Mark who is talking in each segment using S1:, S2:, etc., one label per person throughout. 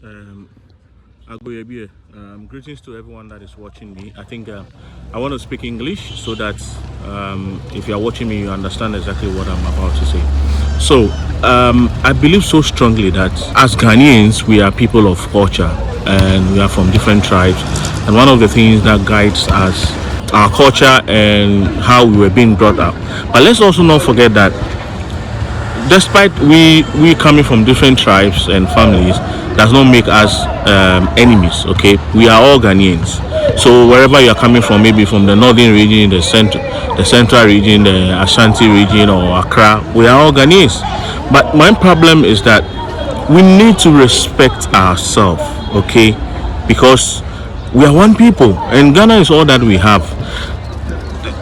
S1: Um, Agoyebi, greetings to everyone that is watching me. I think I want to speak English so that if you are watching me, you understand exactly what I'm about to say. So, I believe so strongly that as Ghanaians, we are people of culture and we are from different tribes. And one of the things that guides us, our culture and how we were being brought up. But let's also not forget that despite we coming from different tribes and families does not make us enemies. Okay, we are all Ghanaians. So wherever you are coming from, maybe from the northern region, the central region, the Ashanti region, or Accra, we are all Ghanaians. But my problem is that we need to respect ourselves. Okay, because we are one people and Ghana is all that we have.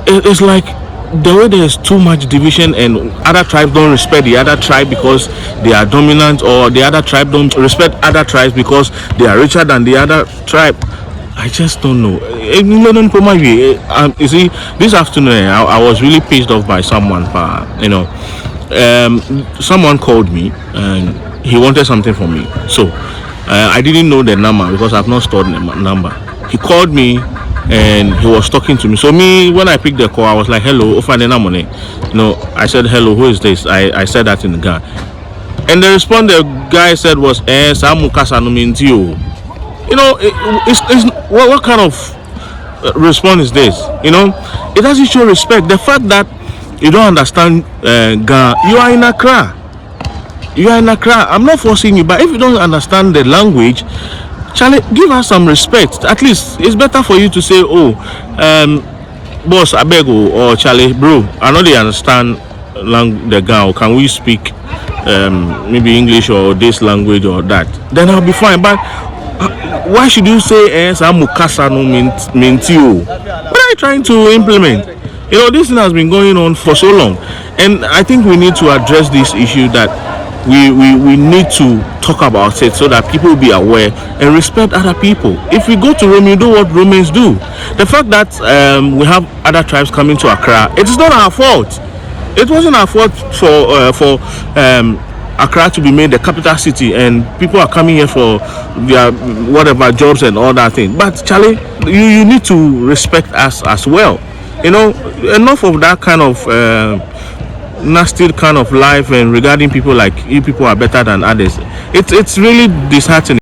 S1: It's like the way there's too much division and other tribes don't respect the other tribe because they are dominant, or the other tribe don't respect other tribes because they are richer than the other tribe. I just don't know. You see, this afternoon I was really pissed off by someone. Someone called me and he wanted something from me. So I didn't know the number because I've not stored the number. He called me and he was talking to me. So me, when I picked the call, I was like, hello, money. No, I said, hello, who is this? I said that in the guy. And the response the guy said was, you know, what kind of response is this? You know, it doesn't show respect. The fact that you don't understand Ghana, you are in Accra. You are in Accra. I'm not forcing you, but if you don't understand the language, Charlie, give us some respect. At least it's better for you to say, oh, boss, I beg you, or Charlie, bro, I know they understand the Ghana. Can we speak maybe English or this language or that? Then I'll be fine. But why should you say Samukasa no mentio? What are you trying to implement? You know, this thing has been going on for so long, and I think we need to address this issue that we need to talk about it so that people will be aware and respect other people. If we go to Rome, you do what Romans do. The fact that we have other tribes coming to Accra, it is not our fault. It wasn't our fault for Accra to be made the capital city, and people are coming here for their whatever jobs and all that thing. But Charlie, you need to respect us as well. You know, enough of that kind of nasty kind of life and regarding people like you people are better than others. It's really disheartening.